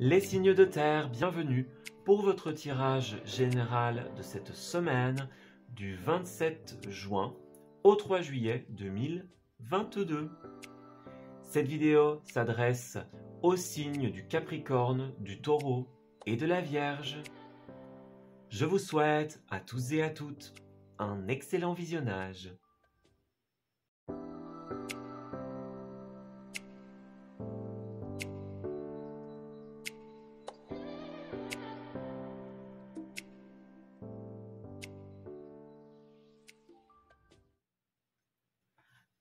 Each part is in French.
Les signes de terre, bienvenue pour votre tirage général de cette semaine du 27 juin au 3 juillet 2022. Cette vidéo s'adresse aux signes du Capricorne, du Taureau et de la Vierge. Je vous souhaite à tous et à toutes un excellent visionnage.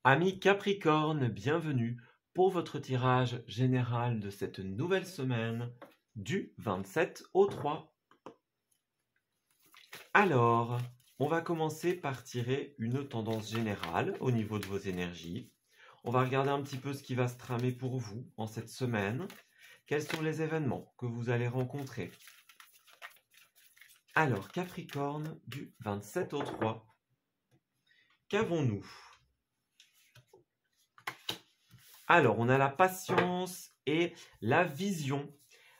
Amis Capricorne, bienvenue pour votre tirage général de cette nouvelle semaine du 27 au 3. Alors, on va commencer par tirer une tendance générale au niveau de vos énergies. On va regarder un petit peu ce qui va se tramer pour vous en cette semaine. Quels sont les événements que vous allez rencontrer? Alors, Capricorne, du 27 au 3. Qu'avons-nous? Alors, on a la patience et la vision.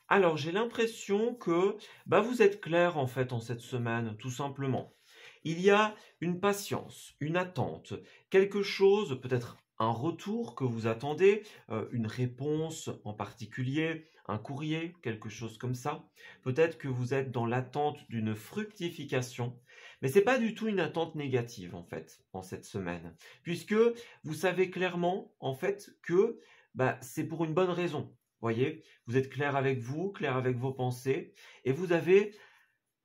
Alors, j'ai l'impression que vous êtes clair en fait en cette semaine, tout simplement. Il y a une patience, une attente, quelque chose, peut-être un retour que vous attendez, une réponse en particulier, un courrier, quelque chose comme ça. Peut-être que vous êtes dans l'attente d'une fructification, mais ce n'est pas du tout une attente négative en fait, en cette semaine, puisque vous savez clairement en fait que c'est pour une bonne raison. Voyez, vous êtes clair avec vous, clair avec vos pensées, et vous avez,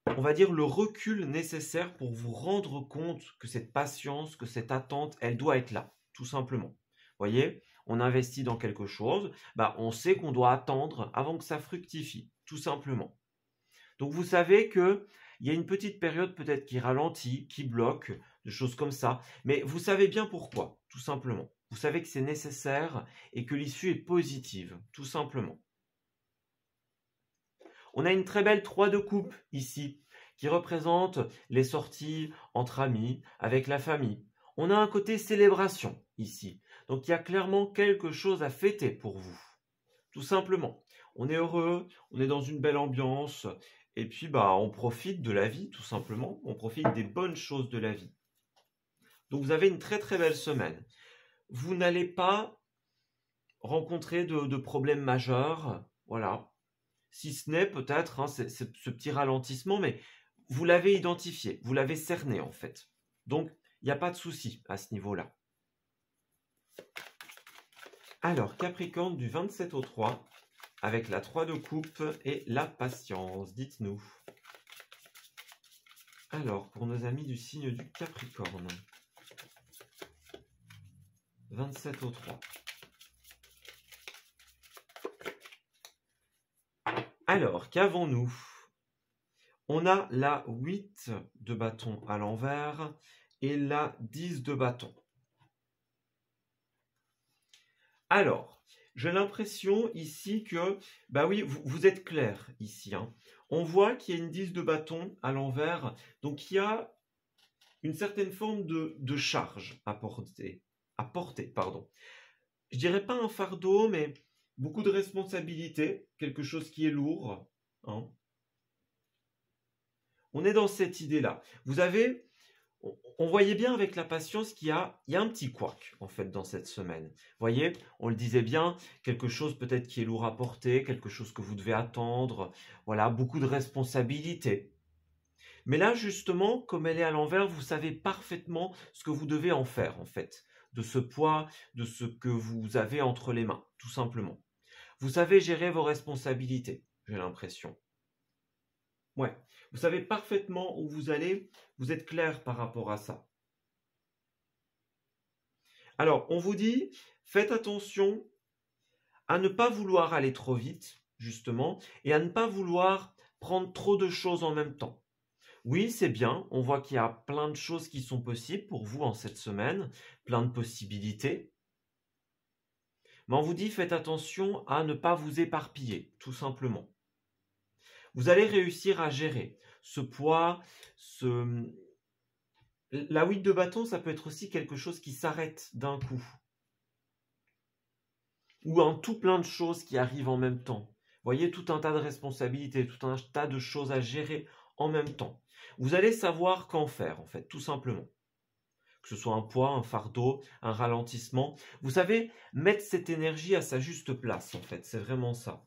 on va dire, le recul nécessaire pour vous rendre compte que cette patience, que cette attente, elle doit être là, tout simplement. Voyez, on investit dans quelque chose, on sait qu'on doit attendre avant que ça fructifie, tout simplement. Donc vous savez qu'il y a une petite période peut-être qui ralentit, qui bloque, des choses comme ça, mais vous savez bien pourquoi, tout simplement. Vous savez que c'est nécessaire et que l'issue est positive, tout simplement. On a une très belle 3 de coupe ici, qui représente les sorties entre amis, avec la famille. On a un côté célébration ici, donc il y a clairement quelque chose à fêter pour vous, tout simplement. On est heureux, on est dans une belle ambiance, et puis on profite de la vie, tout simplement. On profite des bonnes choses de la vie. Donc vous avez une très très belle semaine. Vous n'allez pas rencontrer de problèmes majeurs, voilà. Si ce n'est peut-être ce petit ralentissement, mais vous l'avez identifié, vous l'avez cerné en fait. Donc, il n'y a pas de souci à ce niveau-là. Alors, Capricorne du 27 au 3, avec la 3 de coupe et la patience, dites-nous. Alors, pour nos amis du signe du Capricorne, 27 au 3. Alors, qu'avons-nous? On a la 8 de bâton à l'envers et la 10 de bâton. Alors, j'ai l'impression ici que, oui, vous êtes clair ici. On voit qu'il y a une 10 de bâton à l'envers, donc il y a une certaine forme de charge à porter. Je dirais pas un fardeau, mais beaucoup de responsabilités, quelque chose qui est lourd. On est dans cette idée-là. Vous avez, on voyait bien avec la patience qu'il y a un petit couac en fait dans cette semaine. Vous voyez, on le disait bien, quelque chose peut-être qui est lourd à porter, quelque chose que vous devez attendre. Voilà, beaucoup de responsabilités. Mais là, justement, comme elle est à l'envers, vous savez parfaitement ce que vous devez en faire, en fait, de ce poids, de ce que vous avez entre les mains, tout simplement. Vous savez gérer vos responsabilités, j'ai l'impression. Ouais, vous savez parfaitement où vous allez, vous êtes clair par rapport à ça. Alors, on vous dit, faites attention à ne pas vouloir aller trop vite, justement, et à ne pas vouloir prendre trop de choses en même temps. Oui, c'est bien, on voit qu'il y a plein de choses qui sont possibles pour vous en cette semaine, plein de possibilités. Mais on vous dit, faites attention à ne pas vous éparpiller, tout simplement. Vous allez réussir à gérer ce poids, La 8 de bâton, ça peut être aussi quelque chose qui s'arrête d'un coup. Ou un tout plein de choses qui arrivent en même temps. voyez, tout un tas de responsabilités, tout un tas de choses à gérer en même temps. Vous allez savoir qu'en faire, en fait, tout simplement. Que ce soit un poids, un fardeau, un ralentissement. Vous savez, mettre cette énergie à sa juste place, en fait. C'est vraiment ça.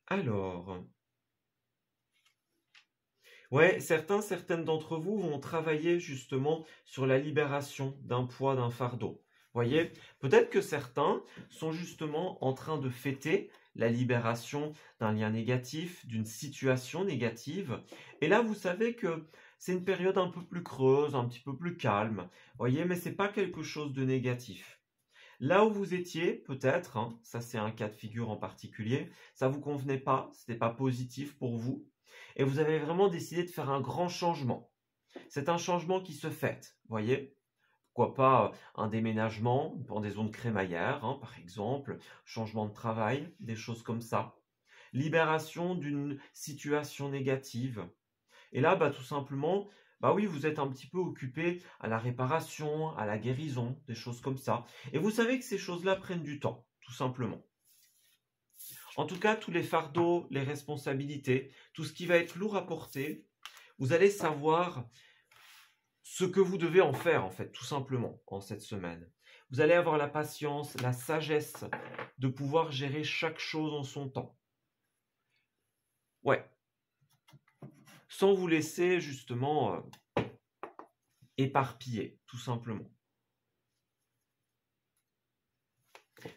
Alors, ouais, certaines d'entre vous vont travailler justement sur la libération d'un poids, d'un fardeau. Voyez, peut-être que certains sont justement en train de fêter la libération d'un lien négatif, d'une situation négative. Et là, vous savez que c'est une période un peu plus creuse, un petit peu plus calme. Voyez, mais c'est pas quelque chose de négatif. Là où vous étiez, peut-être, hein, ça c'est un cas de figure en particulier, ça vous convenait pas, c'était pas positif pour vous, et vous avez vraiment décidé de faire un grand changement. C'est un changement qui se fait, voyez? Pourquoi pas un déménagement dans des zones crémaillères, hein, par exemple, changement de travail, des choses comme ça. Libération d'une situation négative. Et là, bah, tout simplement, bah oui, vous êtes un petit peu occupé à la réparation, à la guérison, des choses comme ça. Et vous savez que ces choses-là prennent du temps, tout simplement. En tout cas, tous les fardeaux, les responsabilités, tout ce qui va être lourd à porter, vous allez savoir ce que vous devez en faire, en fait, tout simplement, en cette semaine. Vous allez avoir la patience, la sagesse de pouvoir gérer chaque chose en son temps. Ouais. Sans vous laisser, justement, éparpiller, tout simplement.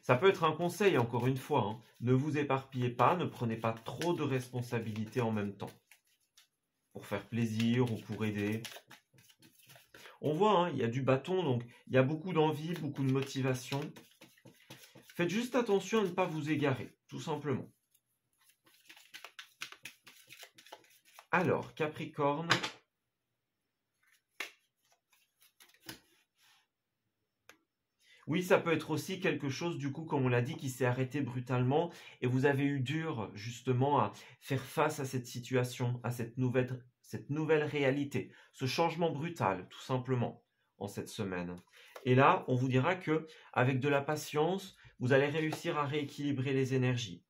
Ça peut être un conseil, encore une fois, hein. Ne vous éparpillez pas, ne prenez pas trop de responsabilités en même temps. Pour faire plaisir ou pour aider. On voit, hein, il y a du bâton, donc il y a beaucoup d'envie, beaucoup de motivation. Faites juste attention à ne pas vous égarer, tout simplement. Alors, Capricorne. Oui, ça peut être aussi quelque chose, du coup, comme on l'a dit, qui s'est arrêté brutalement et vous avez eu dur, justement, à faire face à cette situation, à cette nouvelle réalité, ce changement brutal, tout simplement, en cette semaine. Et là, on vous dira que, avec de la patience, vous allez réussir à rééquilibrer les énergies.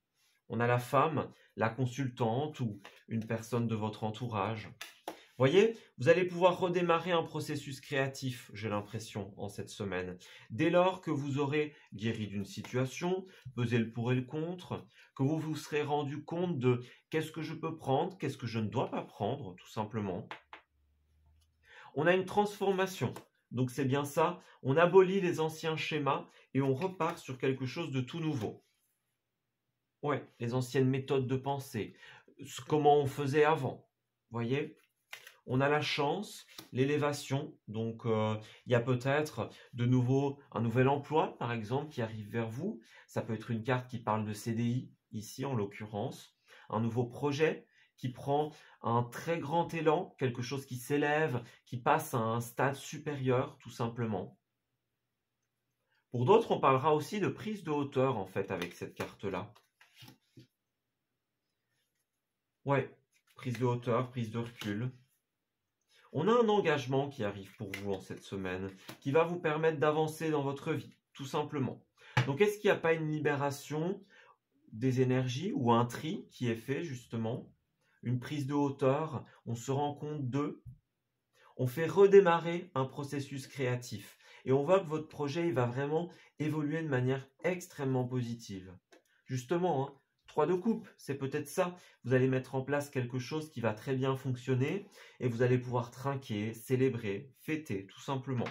On a la femme, la consultante ou une personne de votre entourage. Voyez, vous allez pouvoir redémarrer un processus créatif, j'ai l'impression, en cette semaine. Dès lors que vous aurez guéri d'une situation, pesé le pour et le contre, que vous vous serez rendu compte de qu'est-ce que je peux prendre, qu'est-ce que je ne dois pas prendre, tout simplement. On a une transformation, donc c'est bien ça, on abolit les anciens schémas et on repart sur quelque chose de tout nouveau. Ouais, les anciennes méthodes de pensée, comment on faisait avant, voyez ? On a la chance, l'élévation, donc il y a peut-être de nouveau un nouvel emploi, par exemple, qui arrive vers vous. Ça peut être une carte qui parle de CDI, ici en l'occurrence. Un nouveau projet qui prend un très grand élan, quelque chose qui s'élève, qui passe à un stade supérieur, tout simplement. Pour d'autres, on parlera aussi de prise de hauteur, en fait, avec cette carte-là. Ouais, prise de hauteur, prise de recul. On a un engagement qui arrive pour vous en cette semaine, qui va vous permettre d'avancer dans votre vie, tout simplement. Donc, est-ce qu'il n'y a pas une libération des énergies ou un tri qui est fait, justement? Une prise de hauteur, on se rend compte d'eux. On fait redémarrer un processus créatif. Et on voit que votre projet, il va vraiment évoluer de manière extrêmement positive. Justement, hein, 3 de coupe, c'est peut-être ça. Vous allez mettre en place quelque chose qui va très bien fonctionner et vous allez pouvoir trinquer, célébrer, fêter, tout simplement.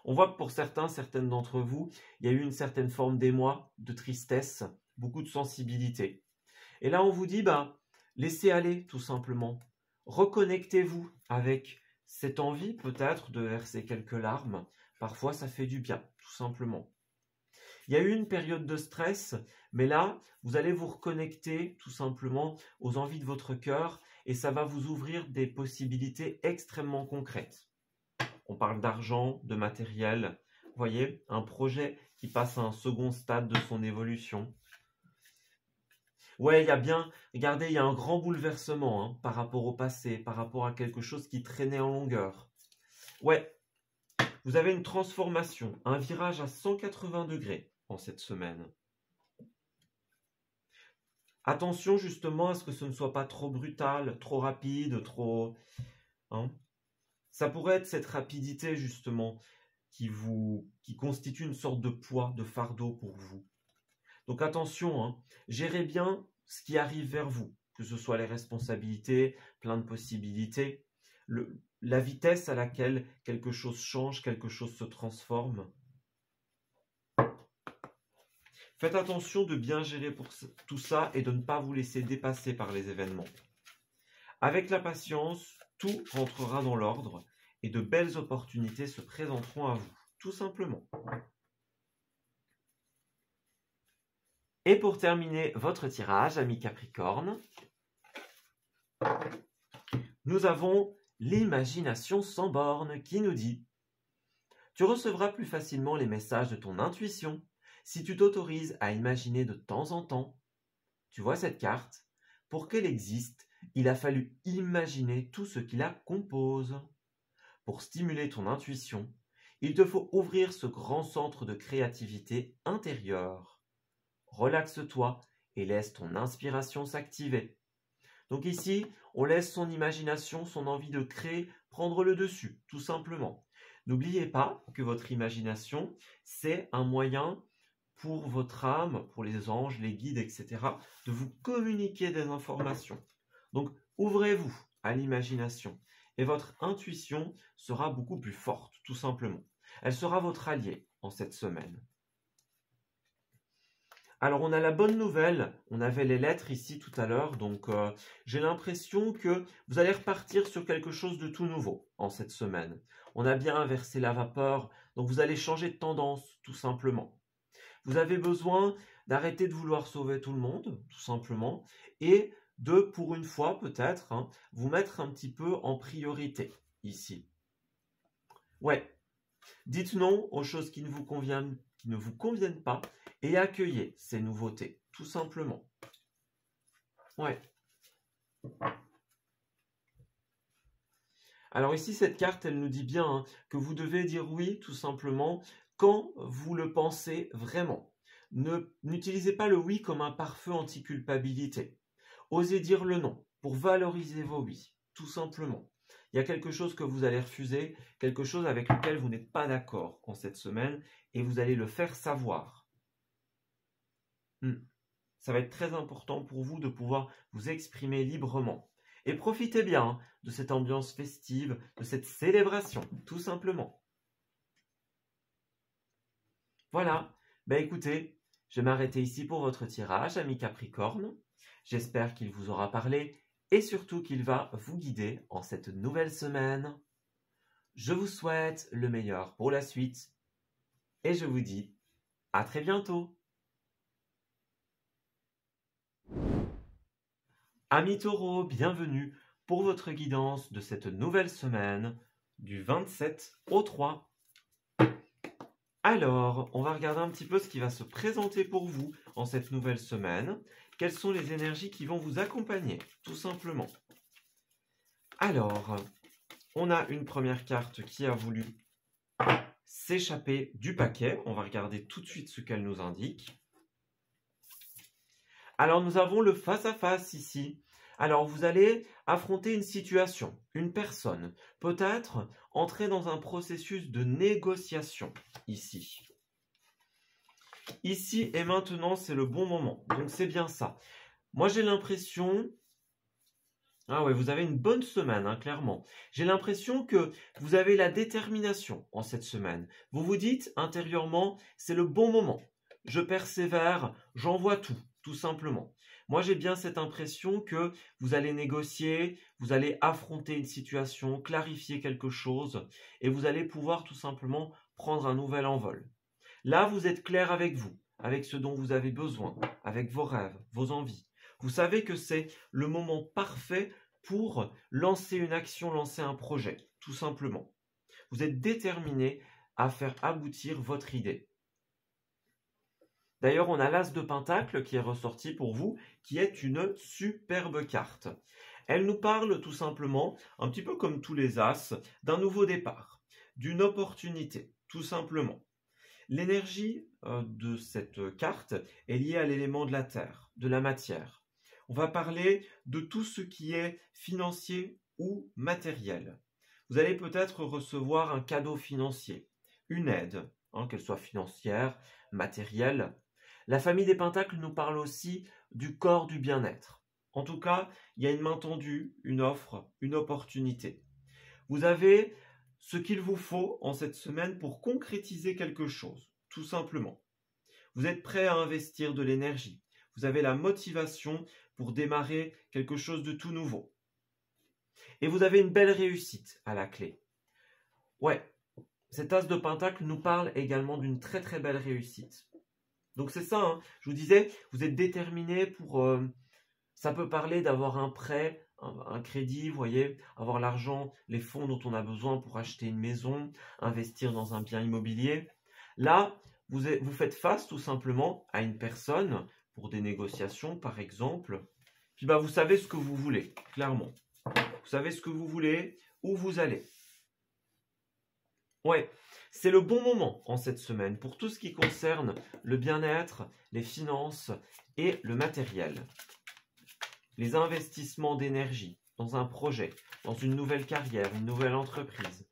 On voit que pour certaines d'entre vous, il y a eu une certaine forme d'émoi, de tristesse, beaucoup de sensibilité. Et là, on vous dit, laissez aller, tout simplement. Reconnectez-vous avec cette envie, peut-être, de verser quelques larmes. Parfois, ça fait du bien, tout simplement. Il y a eu une période de stress, mais là, vous allez vous reconnecter tout simplement aux envies de votre cœur et ça va vous ouvrir des possibilités extrêmement concrètes. On parle d'argent, de matériel, vous voyez, un projet qui passe à un second stade de son évolution. Ouais, il y a bien, regardez, il y a un grand bouleversement par rapport au passé, par rapport à quelque chose qui traînait en longueur. Ouais, Vous avez une transformation, un virage à 180 degrés en cette semaine. Attention justement à ce que ce ne soit pas trop brutal, trop rapide, trop... hein. Ça pourrait être cette rapidité justement qui constitue une sorte de poids, de fardeau pour vous. Donc attention, hein, gérez bien ce qui arrive vers vous, que ce soit les responsabilités, plein de possibilités, la vitesse à laquelle quelque chose change, quelque chose se transforme. Faites attention de bien gérer pour tout ça et de ne pas vous laisser dépasser par les événements. Avec la patience, tout rentrera dans l'ordre et de belles opportunités se présenteront à vous, tout simplement. Et pour terminer votre tirage, amis Capricorne, nous avons l'imagination sans borne qui nous dit « Tu recevras plus facilement les messages de ton intuition si tu t'autorises à imaginer de temps en temps. » Tu vois cette carte? Pour qu'elle existe, il a fallu imaginer tout ce qui la compose. Pour stimuler ton intuition, il te faut ouvrir ce grand centre de créativité intérieure. Relaxe-toi et laisse ton inspiration s'activer. Donc ici, on laisse son imagination, son envie de créer prendre le dessus, tout simplement. N'oubliez pas que votre imagination, c'est un moyen pour votre âme, pour les anges, les guides, etc., de vous communiquer des informations. Donc, ouvrez-vous à l'imagination et votre intuition sera beaucoup plus forte, tout simplement. Elle sera votre allié en cette semaine. Alors, on a la bonne nouvelle, on avait les lettres ici tout à l'heure, donc j'ai l'impression que vous allez repartir sur quelque chose de tout nouveau en cette semaine. On a bien inversé la vapeur, donc vous allez changer de tendance, tout simplement. Vous avez besoin d'arrêter de vouloir sauver tout le monde, tout simplement, et de, pour une fois peut-être, hein, vous mettre un petit peu en priorité ici. Ouais, dites non aux choses qui ne vous conviennent pas et accueillez ces nouveautés, tout simplement. Ouais. Alors ici, cette carte, elle nous dit bien hein, que vous devez dire oui, tout simplement, quand vous le pensez vraiment. N'utilisez pas le oui comme un pare-feu anti-culpabilité. Osez dire le non pour valoriser vos oui, tout simplement. Il y a quelque chose que vous allez refuser, quelque chose avec lequel vous n'êtes pas d'accord en cette semaine et vous allez le faire savoir. Ça va être très important pour vous de pouvoir vous exprimer librement. Et profitez bien hein, de cette ambiance festive, de cette célébration, tout simplement. Voilà, écoutez, je vais m'arrêter ici pour votre tirage, amis Capricorne. J'espère qu'il vous aura parlé et surtout qu'il va vous guider en cette nouvelle semaine. Je vous souhaite le meilleur pour la suite et je vous dis à très bientôt. Amis Taureaux, bienvenue pour votre guidance de cette nouvelle semaine du 27 au 3. Alors, on va regarder un petit peu ce qui va se présenter pour vous en cette nouvelle semaine. Quelles sont les énergies qui vont vous accompagner, tout simplement. Alors, on a une première carte qui a voulu s'échapper du paquet. On va regarder tout de suite ce qu'elle nous indique. Alors, nous avons le face-à-face ici. Alors, vous allez affronter une situation, une personne, peut-être entrer dans un processus de négociation ici. Ici et maintenant, c'est le bon moment. Donc, c'est bien ça. Moi, j'ai l'impression... Ah ouais, vous avez une bonne semaine, hein, clairement. J'ai l'impression que vous avez la détermination en cette semaine. Vous vous dites intérieurement, c'est le bon moment. Je persévère, j'envoie tout simplement. Moi, j'ai bien cette impression que vous allez négocier, vous allez affronter une situation, clarifier quelque chose et vous allez pouvoir tout simplement prendre un nouvel envol. Là, vous êtes clair avec vous, avec ce dont vous avez besoin, avec vos rêves, vos envies. Vous savez que c'est le moment parfait pour lancer une action, lancer un projet, tout simplement. Vous êtes déterminé à faire aboutir votre idée. D'ailleurs, on a l'As de Pentacle qui est ressorti pour vous, qui est une superbe carte. Elle nous parle tout simplement, un petit peu comme tous les As, d'un nouveau départ. d'une opportunité, tout simplement. L'énergie de cette carte est liée à l'élément de la terre, de la matière. On va parler de tout ce qui est financier ou matériel. Vous allez peut-être recevoir un cadeau financier, une aide, qu'elle soit financière, matérielle. La famille des Pentacles nous parle aussi du corps du bien-être. En tout cas, il y a une main tendue, une offre, une opportunité. Vous avez ce qu'il vous faut en cette semaine pour concrétiser quelque chose, tout simplement. Vous êtes prêt à investir de l'énergie. Vous avez la motivation pour démarrer quelque chose de tout nouveau. Et vous avez une belle réussite à la clé. Ouais, cet as de Pentacle nous parle également d'une très très belle réussite. Donc c'est ça, je vous disais, vous êtes déterminé pour... ça peut parler d'avoir un prêt, un crédit, vous voyez, avoir l'argent, les fonds dont on a besoin pour acheter une maison, investir dans un bien immobilier. Là, vous faites face tout simplement à une personne pour des négociations, par exemple. Puis vous savez ce que vous voulez, clairement. Vous savez ce que vous voulez, où vous allez. Ouais, c'est le bon moment en cette semaine pour tout ce qui concerne le bien-être, les finances et le matériel. Les investissements d'énergie dans un projet, dans une nouvelle carrière, une nouvelle entreprise.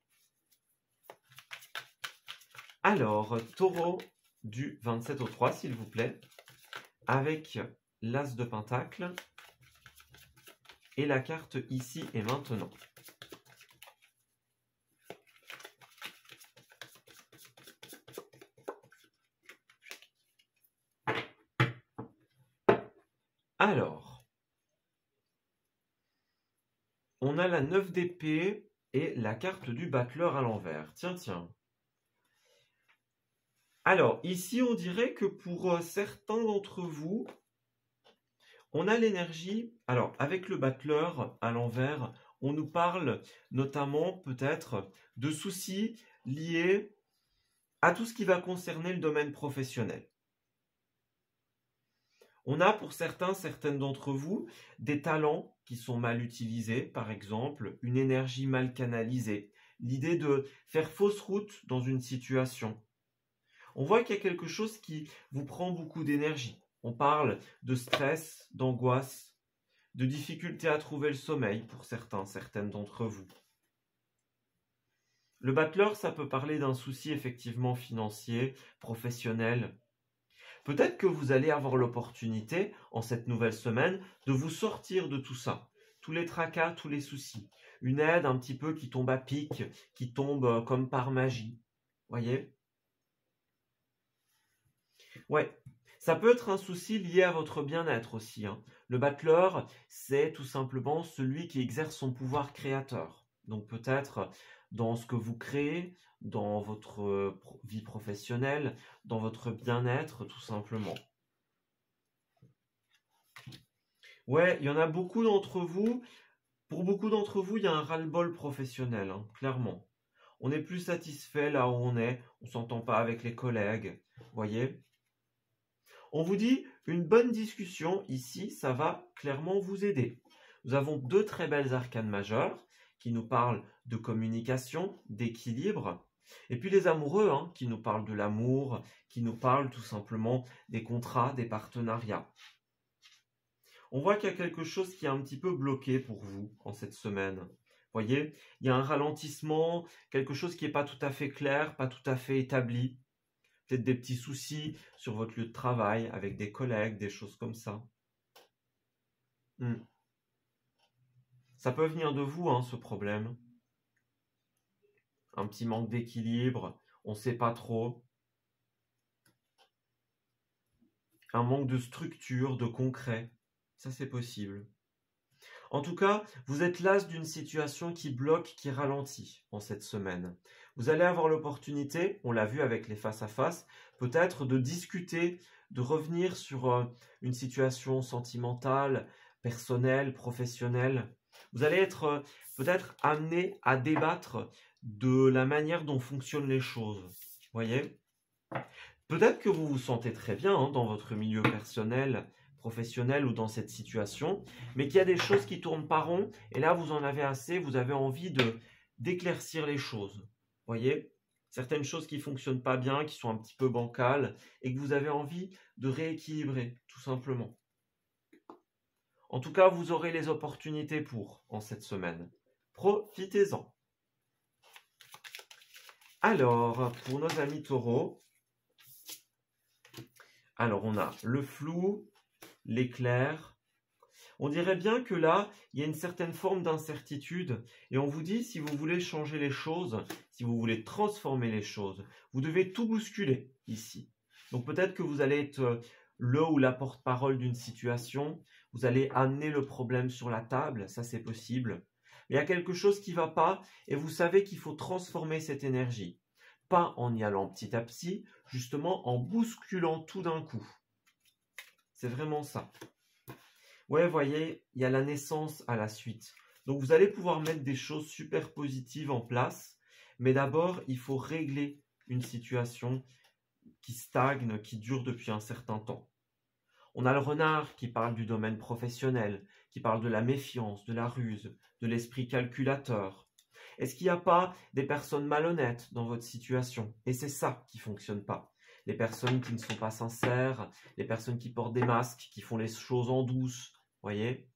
Alors, taureau du 27 au 3, s'il vous plaît, avec l'as de Pentacle et la carte ici et maintenant. Alors, on a la 9 d'épée et la carte du battleur à l'envers. Tiens, tiens. Alors, ici, on dirait que pour certains d'entre vous, on a l'énergie. Alors, avec le battleur à l'envers, on nous parle notamment peut-être de soucis liés à tout ce qui va concerner le domaine professionnel. On a pour certaines d'entre vous, des talents qui sont mal utilisés, par exemple, une énergie mal canalisée, l'idée de faire fausse route dans une situation. On voit qu'il y a quelque chose qui vous prend beaucoup d'énergie. On parle de stress, d'angoisse, de difficulté à trouver le sommeil pour certaines d'entre vous. Le battleur, ça peut parler d'un souci effectivement financier, professionnel. Peut-être que vous allez avoir l'opportunité, en cette nouvelle semaine, de vous sortir de tout ça. Tous les tracas, tous les soucis. Une aide un petit peu qui tombe à pic, qui tombe comme par magie. Voyez ? Ouais, ça peut être un souci lié à votre bien-être aussi. Le battleur, c'est tout simplement celui qui exerce son pouvoir créateur. Donc peut-être dans ce que vous créez, dans votre vie professionnelle, dans votre bien-être, tout simplement. Ouais, il y en a beaucoup d'entre vous. Pour beaucoup d'entre vous, il y a un ras-le-bol professionnel, clairement. On n'est plus satisfait là où on est, on ne s'entend pas avec les collègues, voyez. On vous dit, une bonne discussion ici, ça va clairement vous aider. Nous avons deux très belles arcanes majeures qui nous parlent de communication, d'équilibre. Et puis les amoureux qui nous parlent de l'amour, qui nous parlent tout simplement des contrats, des partenariats. On voit qu'il y a quelque chose qui est un petit peu bloqué pour vous en cette semaine. Vous voyez, il y a un ralentissement, quelque chose qui n'est pas tout à fait clair, pas tout à fait établi. Peut-être des petits soucis sur votre lieu de travail, avec des collègues, des choses comme ça. Ça peut venir de vous, ce problème. Un petit manque d'équilibre, on ne sait pas trop. Un manque de structure, de concret. Ça, c'est possible. En tout cas, vous êtes l'as d'une situation qui bloque, qui ralentit en cette semaine. Vous allez avoir l'opportunité, on l'a vu avec les face-à-face, peut-être de discuter, de revenir sur une situation sentimentale, personnelle, professionnelle. Vous allez être peut-être amené à débattre de la manière dont fonctionnent les choses. Vous voyez ? Peut-être que vous vous sentez très bien dans votre milieu personnel, professionnel ou dans cette situation, mais qu'il y a des choses qui tournent pas rond, et là vous en avez assez, vous avez envie d'éclaircir les choses. voyez? Certaines choses qui ne fonctionnent pas bien, qui sont un petit peu bancales, et que vous avez envie de rééquilibrer, tout simplement. En tout cas, vous aurez les opportunités en cette semaine. Profitez-en. Alors, pour nos amis taureaux, alors on a le flou, l'éclair. On dirait bien que là, il y a une certaine forme d'incertitude. Et on vous dit, si vous voulez changer les choses, si vous voulez transformer les choses, vous devez tout bousculer ici. Donc peut-être que vous allez être le ou la porte-parole d'une situation. Vous allez amener le problème sur la table, ça c'est possible. Mais il y a quelque chose qui ne va pas et vous savez qu'il faut transformer cette énergie. Pas en y allant petit à petit, justement en bousculant tout d'un coup. C'est vraiment ça. Ouais, vous voyez, il y a la naissance à la suite. Donc vous allez pouvoir mettre des choses super positives en place, mais d'abord, il faut régler une situation qui stagne, qui dure depuis un certain temps. On a le renard qui parle du domaine professionnel, qui parle de la méfiance, de la ruse, de l'esprit calculateur. Est-ce qu'il n'y a pas des personnes malhonnêtes dans votre situation? Et c'est ça qui ne fonctionne pas. Les personnes qui ne sont pas sincères, les personnes qui portent des masques, qui font les choses en douce, voyez?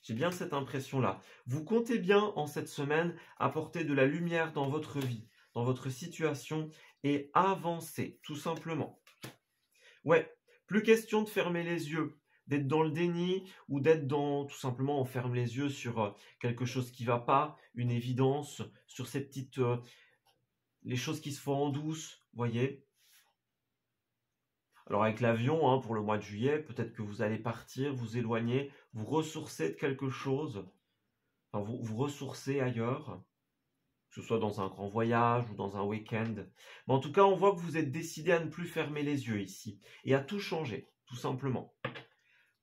J'ai bien cette impression-là. Vous comptez bien en cette semaine apporter de la lumière dans votre vie, dans votre situation et avancer, tout simplement. Ouais, plus question de fermer les yeux, d'être dans le déni ou d'être dans, tout simplement, on ferme les yeux sur quelque chose qui ne va pas, une évidence, sur ces petites, les choses qui se font en douce, voyez. Alors avec l'avion, hein, pour le mois de juillet, peut-être que vous allez partir, vous éloigner, vous ressourcer de quelque chose, enfin, vous ressourcer ailleurs, que ce soit dans un grand voyage ou dans un week-end. Mais en tout cas, on voit que vous êtes décidé à ne plus fermer les yeux ici et à tout changer, tout simplement.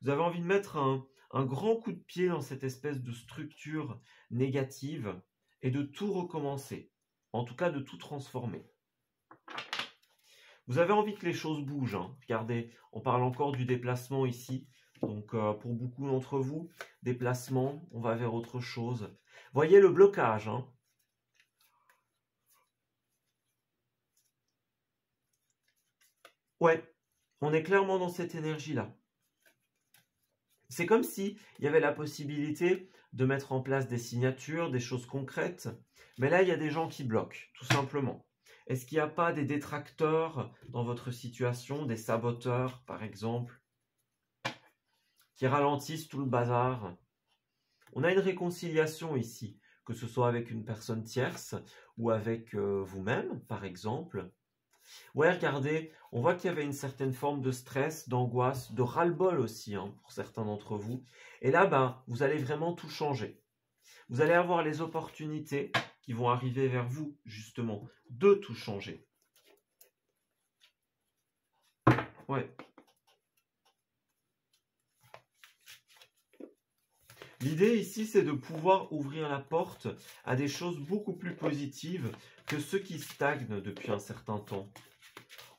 Vous avez envie de mettre un grand coup de pied dans cette espèce de structure négative et de tout recommencer, en tout cas de tout transformer. Vous avez envie que les choses bougent, hein. Regardez, on parle encore du déplacement ici. Donc pour beaucoup d'entre vous, déplacement, on va vers autre chose. Voyez le blocage, hein. Ouais, on est clairement dans cette énergie-là. C'est comme s'il y avait la possibilité de mettre en place des signatures, des choses concrètes. Mais là, il y a des gens qui bloquent, tout simplement. Est-ce qu'il n'y a pas des détracteurs dans votre situation, des saboteurs, par exemple, qui ralentissent tout le bazar? On a une réconciliation ici, que ce soit avec une personne tierce ou avec vous-même, par exemple. Ouais, regardez, on voit qu'il y avait une certaine forme de stress, d'angoisse, de ras-le-bol aussi, hein, pour certains d'entre vous. Et là, ben, vous allez vraiment tout changer. Vous allez avoir les opportunités qui vont arriver vers vous, justement, de tout changer. Ouais. L'idée ici, c'est de pouvoir ouvrir la porte à des choses beaucoup plus positives que ceux qui stagnent depuis un certain temps.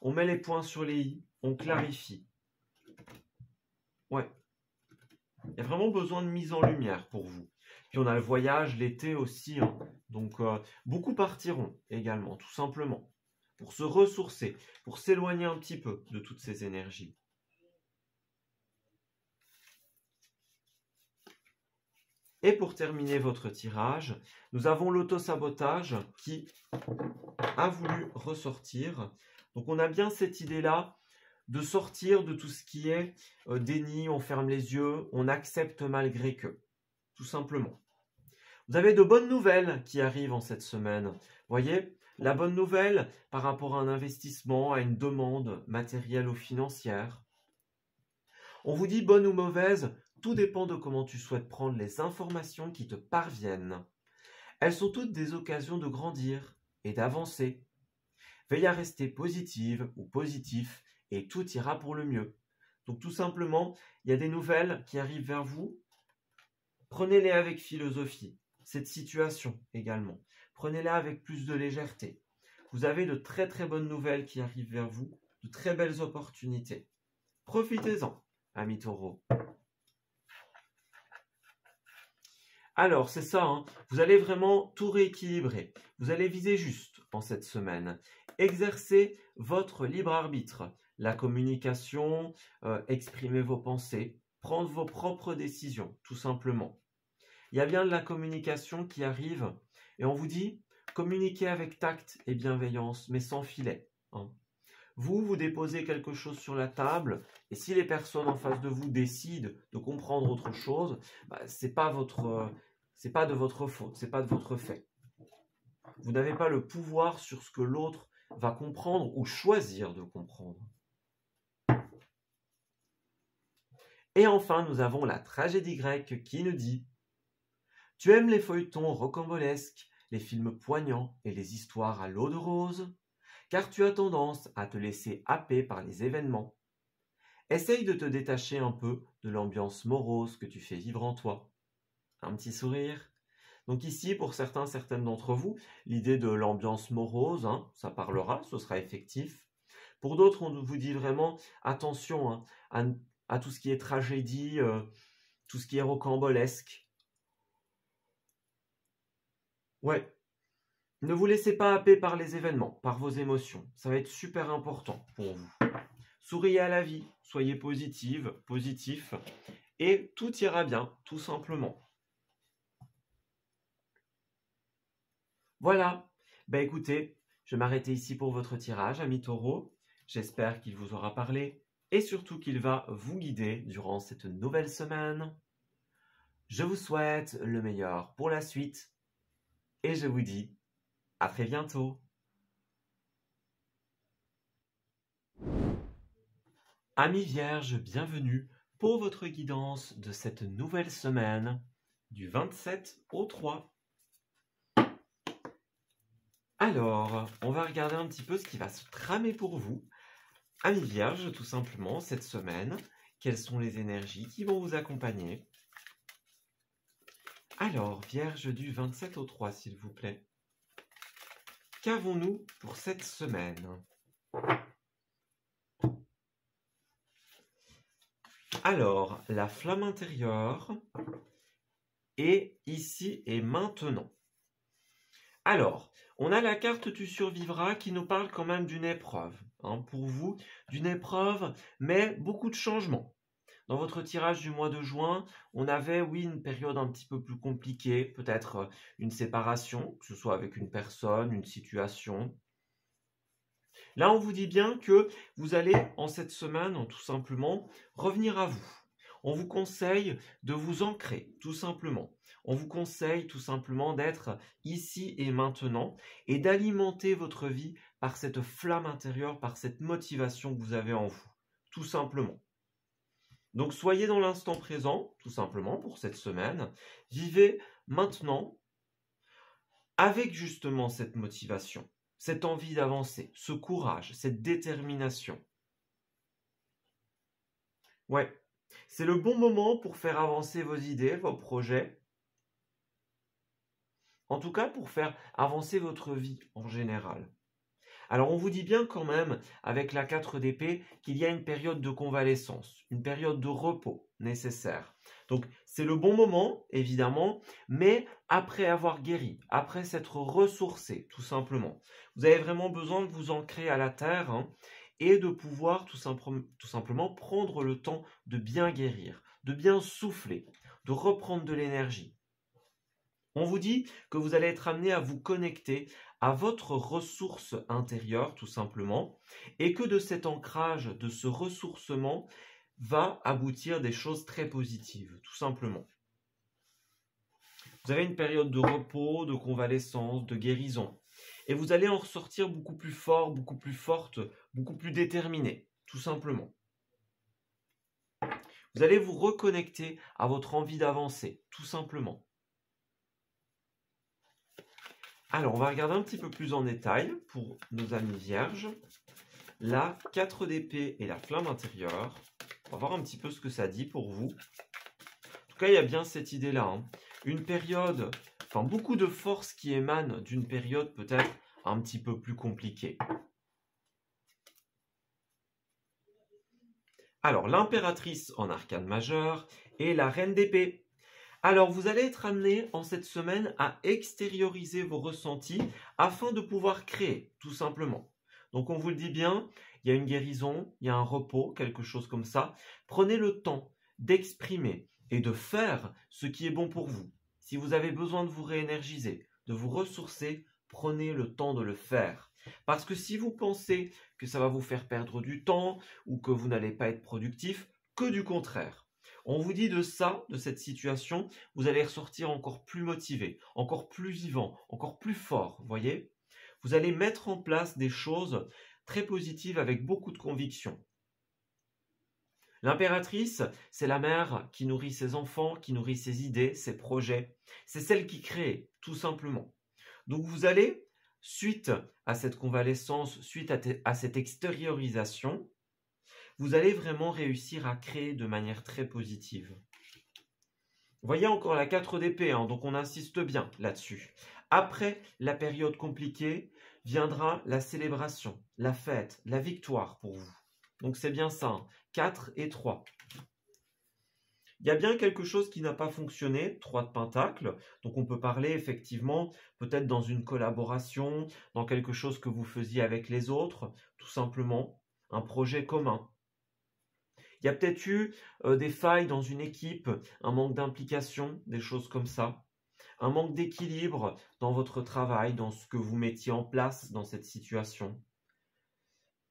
On met les points sur les i, on clarifie. Ouais. Il y a vraiment besoin de mise en lumière pour vous. Puis on a le voyage, l'été aussi. Hein. Donc beaucoup partiront également, tout simplement. Pour se ressourcer, pour s'éloigner un petit peu de toutes ces énergies. Et pour terminer votre tirage, nous avons l'auto-sabotage qui a voulu ressortir. Donc on a bien cette idée-là de sortir de tout ce qui est déni, on ferme les yeux, on accepte malgré que, tout simplement. Vous avez de bonnes nouvelles qui arrivent en cette semaine. Voyez, la bonne nouvelle par rapport à un investissement, à une demande matérielle ou financière. On vous dit bonne ou mauvaise, tout dépend de comment tu souhaites prendre les informations qui te parviennent. Elles sont toutes des occasions de grandir et d'avancer. Veille à rester positive ou positif et tout ira pour le mieux. Donc tout simplement, il y a des nouvelles qui arrivent vers vous. Prenez-les avec philosophie. Cette situation également. Prenez-la avec plus de légèreté. Vous avez de très très bonnes nouvelles qui arrivent vers vous, de très belles opportunités. Profitez-en, amis taureaux. Alors, c'est ça, hein, vous allez vraiment tout rééquilibrer. Vous allez viser juste en cette semaine. Exercer votre libre arbitre, la communication, exprimer vos pensées, prendre vos propres décisions, tout simplement. Il y a bien de la communication qui arrive et on vous dit communiquez avec tact et bienveillance, mais sans filet, hein. Vous déposez quelque chose sur la table et si les personnes en face de vous décident de comprendre autre chose, bah, c'est pas de votre faute, c'est pas de votre fait. Vous n'avez pas le pouvoir sur ce que l'autre va comprendre ou choisir de comprendre. Et enfin, nous avons la tragédie grecque qui nous dit « Tu aimes les feuilletons rocambolesques, les films poignants et les histoires à l'eau de rose, car tu as tendance à te laisser happer par les événements. Essaye de te détacher un peu de l'ambiance morose que tu fais vivre en toi. » Un petit sourire. Donc ici, pour certaines d'entre vous, l'idée de l'ambiance morose, hein, ça parlera, ce sera effectif. Pour d'autres, on vous dit vraiment attention, hein, à tout ce qui est tragédie, tout ce qui est rocambolesque. Ouais. Ne vous laissez pas happer par les événements, par vos émotions. Ça va être super important pour vous. Souriez à la vie, soyez positif, et tout ira bien, tout simplement. Voilà. Ben écoutez, je vais m'arrêter ici pour votre tirage, amis taureaux. J'espère qu'il vous aura parlé et surtout qu'il va vous guider durant cette nouvelle semaine. Je vous souhaite le meilleur pour la suite et je vous dis à très bientôt. Amis vierges, bienvenue pour votre guidance de cette nouvelle semaine du 27 au 3. Alors, on va regarder un petit peu ce qui va se tramer pour vous. Amis vierges, tout simplement, cette semaine, quelles sont les énergies qui vont vous accompagner? Alors, vierge du 27 au 3, s'il vous plaît. Qu'avons-nous pour cette semaine? Alors, la flamme intérieure est ici et maintenant. Alors, on a la carte Tu survivras qui nous parle quand même d'une épreuve. Hein, pour vous, d'une épreuve, mais beaucoup de changements. Dans votre tirage du mois de juin, on avait, oui, une période un petit peu plus compliquée, peut-être une séparation, que ce soit avec une personne, une situation. Là, on vous dit bien que vous allez, en cette semaine, tout simplement, revenir à vous. On vous conseille de vous ancrer, tout simplement. On vous conseille tout simplement d'être ici et maintenant et d'alimenter votre vie par cette flamme intérieure, par cette motivation que vous avez en vous, tout simplement. Donc soyez dans l'instant présent, tout simplement, pour cette semaine. Vivez maintenant avec justement cette motivation, cette envie d'avancer, ce courage, cette détermination. Ouais, c'est le bon moment pour faire avancer vos idées, vos projets. En tout cas, pour faire avancer votre vie en général. Alors, on vous dit bien quand même, avec la 4 d'épée, qu'il y a une période de convalescence, une période de repos nécessaire. Donc, c'est le bon moment, évidemment, mais après avoir guéri, après s'être ressourcé, tout simplement. Vous avez vraiment besoin de vous ancrer à la terre, hein, et de pouvoir tout simplement prendre le temps de bien guérir, de bien souffler, de reprendre de l'énergie. On vous dit que vous allez être amené à vous connecter à votre ressource intérieure, tout simplement, et que de cet ancrage, de ce ressourcement, va aboutir des choses très positives, tout simplement. Vous avez une période de repos, de convalescence, de guérison, et vous allez en ressortir beaucoup plus fort, beaucoup plus forte, beaucoup plus déterminé, tout simplement. Vous allez vous reconnecter à votre envie d'avancer, tout simplement. Alors, on va regarder un petit peu plus en détail pour nos amis vierges. La 4 d'épée et la flamme intérieure. On va voir un petit peu ce que ça dit pour vous. En tout cas, il y a bien cette idée-là. Hein. Une période, enfin beaucoup de force qui émane d'une période peut-être un petit peu plus compliquée. Alors, l'impératrice en arcane majeur et la reine d'épée. Alors, vous allez être amené en cette semaine à extérioriser vos ressentis afin de pouvoir créer, tout simplement. Donc, on vous le dit bien, il y a une guérison, il y a un repos, quelque chose comme ça. Prenez le temps d'exprimer et de faire ce qui est bon pour vous. Si vous avez besoin de vous réénergiser, de vous ressourcer, prenez le temps de le faire. Parce que si vous pensez que ça va vous faire perdre du temps ou que vous n'allez pas être productif, que du contraire. On vous dit de ça, de cette situation, vous allez ressortir encore plus motivé, encore plus vivant, encore plus fort, voyez? Vous allez mettre en place des choses très positives avec beaucoup de conviction. L'impératrice, c'est la mère qui nourrit ses enfants, qui nourrit ses idées, ses projets. C'est celle qui crée, tout simplement. Donc vous allez, suite à cette convalescence, suite à cette extériorisation, vous allez vraiment réussir à créer de manière très positive. Voyez encore la 4 d'épée, hein, donc on insiste bien là-dessus. Après la période compliquée, viendra la célébration, la fête, la victoire pour vous. Donc c'est bien ça, hein, 4 et 3. Il y a bien quelque chose qui n'a pas fonctionné, 3 de Pentacle, donc on peut parler effectivement peut-être dans une collaboration, dans quelque chose que vous faisiez avec les autres, tout simplement, un projet commun. Il y a peut-être eu des failles dans une équipe, un manque d'implication, des choses comme ça. Un manque d'équilibre dans votre travail, dans ce que vous mettiez en place dans cette situation.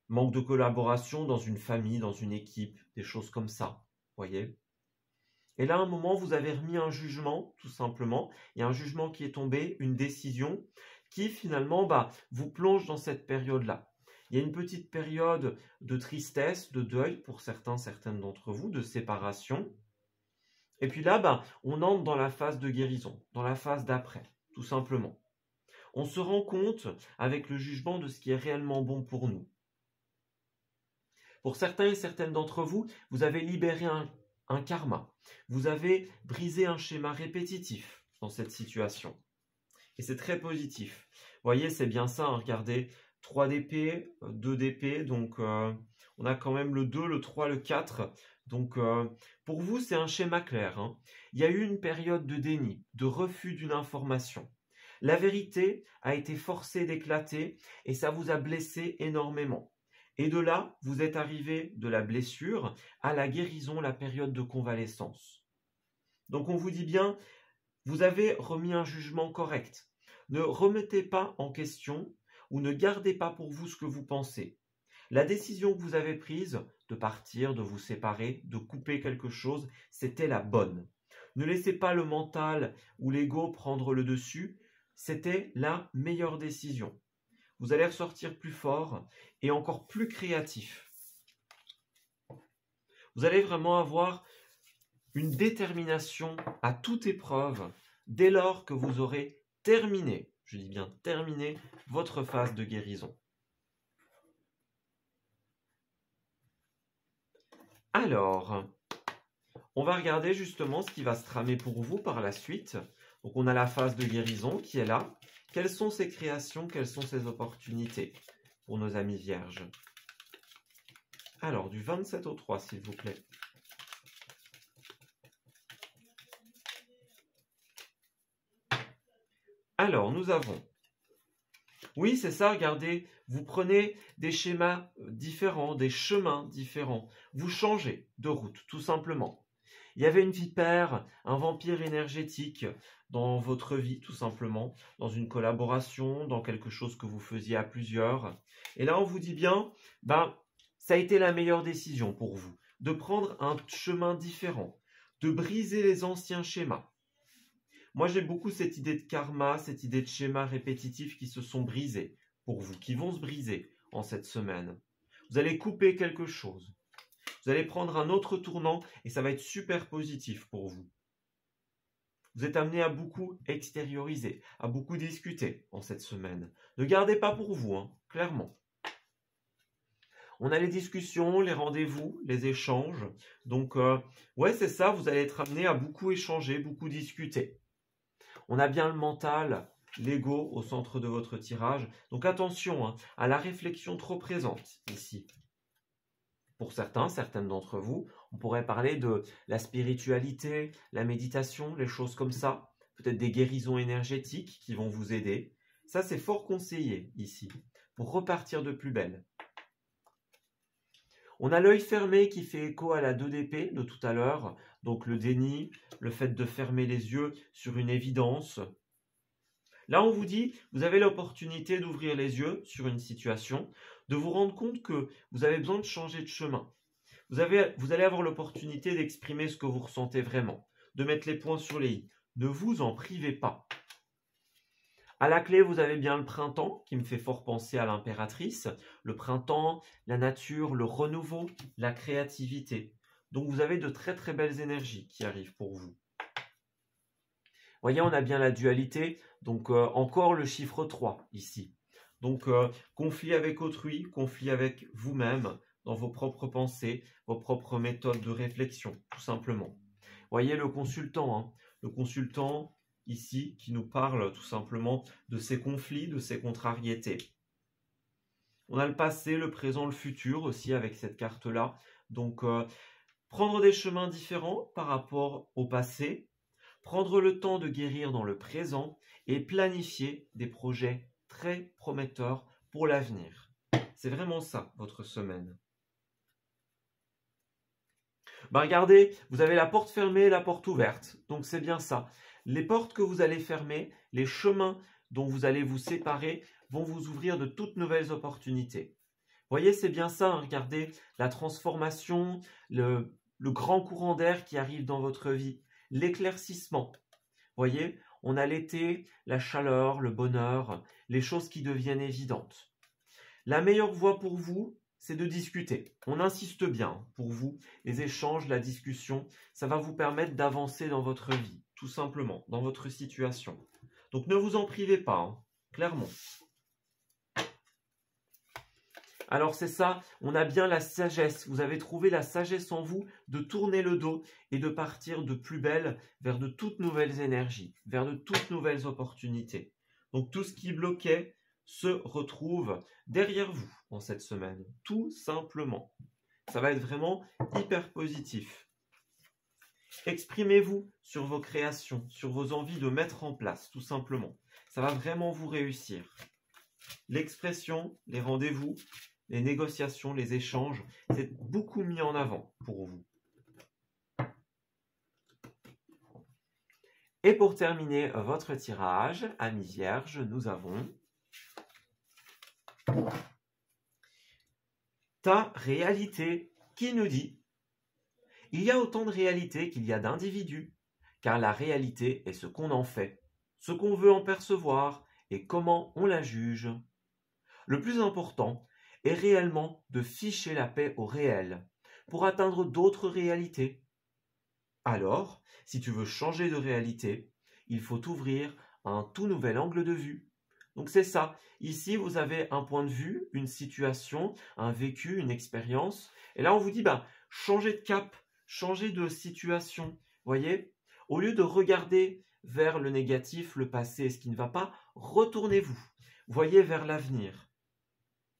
Manque de collaboration dans une famille, dans une équipe, des choses comme ça, voyez. Et là, à un moment, vous avez remis un jugement, tout simplement. Il y a un jugement qui est tombé, une décision qui finalement vous plonge dans cette période-là. Il y a une petite période de tristesse, de deuil pour certaines d'entre vous, de séparation. Et puis là, on entre dans la phase de guérison, dans la phase d'après, tout simplement. On se rend compte avec le jugement de ce qui est réellement bon pour nous. Pour certains et certaines d'entre vous, vous avez libéré un karma. Vous avez brisé un schéma répétitif dans cette situation. Et c'est très positif. Vous voyez, c'est bien ça, hein, regardez. 3 d'épée, 2 d'épée, donc on a quand même le 2, le 3, le 4. Donc pour vous, c'est un schéma clair, hein. Il y a eu une période de déni, de refus d'une information. La vérité a été forcée d'éclater et ça vous a blessé énormément. Et de là, vous êtes arrivé de la blessure à la guérison, la période de convalescence. Donc on vous dit bien, vous avez remis un jugement correct. Ne remettez pas en question ou ne gardez pas pour vous ce que vous pensez. La décision que vous avez prise de partir, de vous séparer, de couper quelque chose, c'était la bonne. Ne laissez pas le mental ou l'ego prendre le dessus, c'était la meilleure décision. Vous allez ressortir plus fort et encore plus créatif. Vous allez vraiment avoir une détermination à toute épreuve dès lors que vous aurez terminé, je dis bien terminé, votre phase de guérison. Alors, on va regarder justement ce qui va se tramer pour vous par la suite. Donc on a la phase de guérison qui est là. Quelles sont ces créations, quelles sont ces opportunités pour nos amis vierges? Alors, du 27 au 3, s'il vous plaît. Alors, nous avons... Oui, c'est ça, regardez, vous prenez des schémas différents, des chemins différents. Vous changez de route, tout simplement. Il y avait une vipère, un vampire énergétique dans votre vie, tout simplement, dans une collaboration, dans quelque chose que vous faisiez à plusieurs. Et là, on vous dit bien, ça a été la meilleure décision pour vous, de prendre un chemin différent, de briser les anciens schémas. Moi, j'ai beaucoup cette idée de karma, cette idée de schéma répétitif qui se sont brisés pour vous, qui vont se briser en cette semaine. Vous allez couper quelque chose. Vous allez prendre un autre tournant et ça va être super positif pour vous. Vous êtes amené à beaucoup extérioriser, à beaucoup discuter en cette semaine. Ne gardez pas pour vous, hein, clairement. On a les discussions, les rendez-vous, les échanges. Donc, ouais, c'est ça, vous allez être amené à beaucoup échanger, beaucoup discuter. On a bien le mental, l'ego au centre de votre tirage. Donc attention hein, à la réflexion trop présente ici. Pour certains, certaines d'entre vous, On pourrait parler de la spiritualité, la méditation, les choses comme ça. Peut-être des guérisons énergétiques qui vont vous aider. Ça, c'est fort conseillé ici, pour repartir de plus belle. On a l'œil fermé qui fait écho à la 2 d'épée de tout à l'heure. Donc le déni, le fait de fermer les yeux sur une évidence. Là, on vous dit, vous avez l'opportunité d'ouvrir les yeux sur une situation, de vous rendre compte que vous avez besoin de changer de chemin. Vous allez avoir l'opportunité d'exprimer ce que vous ressentez vraiment, de mettre les points sur les i. Ne vous en privez pas. À la clé, vous avez bien le printemps, qui me fait fort penser à l'impératrice. Le printemps, la nature, le renouveau, la créativité. Donc, vous avez de très très belles énergies qui arrivent pour vous. Voyez, on a bien la dualité, donc encore le chiffre 3 ici. Donc, conflit avec autrui, conflit avec vous-même, dans vos propres pensées, vos propres méthodes de réflexion, tout simplement. Voyez le consultant, hein, le consultant ici qui nous parle tout simplement de ces conflits, de ces contrariétés. On a le passé, le présent, le futur aussi avec cette carte-là. Donc, prendre des chemins différents par rapport au passé, prendre le temps de guérir dans le présent et planifier des projets très prometteurs pour l'avenir. C'est vraiment ça, votre semaine. Regardez, vous avez la porte fermée et la porte ouverte. Donc, c'est bien ça. Les portes que vous allez fermer, les chemins dont vous allez vous séparer vont vous ouvrir de toutes nouvelles opportunités. Vous voyez, c'est bien ça. Hein, regardez la transformation, le grand courant d'air qui arrive dans votre vie, l'éclaircissement. Vous voyez, on a l'été, la chaleur, le bonheur, les choses qui deviennent évidentes. La meilleure voie pour vous, c'est de discuter. On insiste bien pour vous, les échanges, la discussion, ça va vous permettre d'avancer dans votre vie, tout simplement, dans votre situation. Donc ne vous en privez pas, hein, clairement. Alors c'est ça, on a bien la sagesse. Vous avez trouvé la sagesse en vous de tourner le dos et de partir de plus belle vers de toutes nouvelles énergies, vers de toutes nouvelles opportunités. Donc tout ce qui bloquait se retrouve derrière vous en cette semaine, tout simplement. Ça va être vraiment hyper positif. Exprimez-vous sur vos créations, sur vos envies de mettre en place, tout simplement. Ça va vraiment vous réussir. L'expression, les rendez-vous, les négociations, les échanges, c'est beaucoup mis en avant pour vous. Et pour terminer votre tirage, amis vierges, nous avons ta réalité qui nous dit « Il y a autant de réalités qu'il y a d'individus, car la réalité est ce qu'on en fait, ce qu'on veut en percevoir et comment on la juge. Le plus important est réellement de ficher la paix au réel pour atteindre d'autres réalités. Alors, si tu veux changer de réalité, il faut t'ouvrir à un tout nouvel angle de vue. » Donc c'est ça. Ici, vous avez un point de vue, une situation, un vécu, une expérience. Et là, on vous dit, changez de cap, changez de situation. Voyez, au lieu de regarder vers le négatif, le passé, ce qui ne va pas, retournez-vous. Voyez vers l'avenir.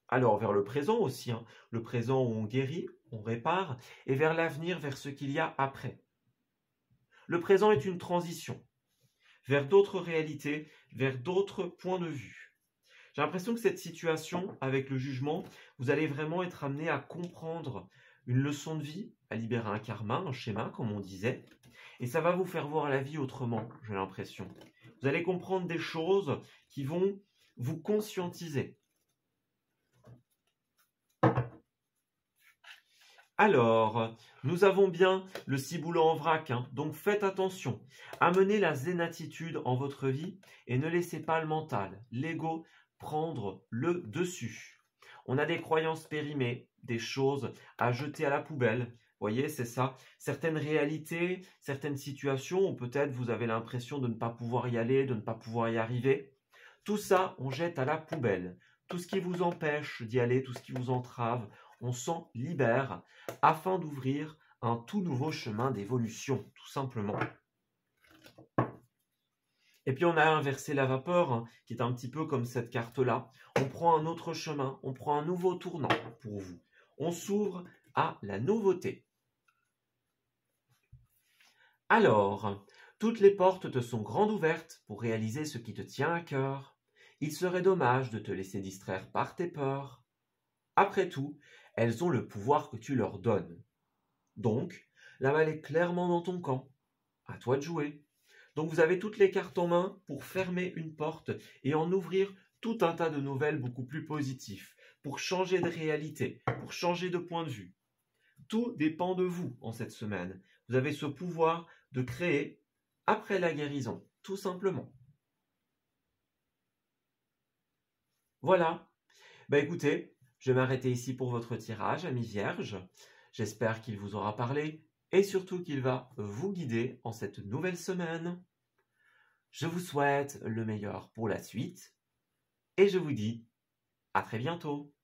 Alors, vers le présent aussi, hein, le présent où on guérit, on répare, et vers l'avenir, vers ce qu'il y a après. Le présent est une transition vers d'autres réalités, vers d'autres points de vue. J'ai l'impression que cette situation, avec le jugement, vous allez vraiment être amené à comprendre une leçon de vie, à libérer un karma, un schéma, comme on disait, et ça va vous faire voir la vie autrement, j'ai l'impression. Vous allez comprendre des choses qui vont vous conscientiser. Alors, nous avons bien le ciboulot en vrac, hein, donc faites attention. Amenez la zénatitude en votre vie et ne laissez pas le mental, l'ego, prendre le dessus. On a des croyances périmées, des choses à jeter à la poubelle. Vous voyez, c'est ça. Certaines réalités, certaines situations où peut-être vous avez l'impression de ne pas pouvoir y aller, de ne pas pouvoir y arriver. Tout ça, on jette à la poubelle. Tout ce qui vous empêche d'y aller, tout ce qui vous entrave, on s'en libère afin d'ouvrir un tout nouveau chemin d'évolution, tout simplement. Et puis on a inversé la vapeur, hein, qui est un petit peu comme cette carte-là. On prend un autre chemin, on prend un nouveau tournant pour vous. On s'ouvre à la nouveauté. Alors, toutes les portes te sont grandes ouvertes pour réaliser ce qui te tient à cœur. Il serait dommage de te laisser distraire par tes peurs. Après tout, elles ont le pouvoir que tu leur donnes. Donc, la balle est clairement dans ton camp. À toi de jouer. Donc vous avez toutes les cartes en main pour fermer une porte et en ouvrir tout un tas de nouvelles beaucoup plus positives, pour changer de réalité, pour changer de point de vue. Tout dépend de vous en cette semaine. Vous avez ce pouvoir de créer après la guérison, tout simplement. Voilà. Écoutez, je vais m'arrêter ici pour votre tirage, amis vierges. J'espère qu'il vous aura parlé et surtout qu'il va vous guider en cette nouvelle semaine. Je vous souhaite le meilleur pour la suite et je vous dis à très bientôt.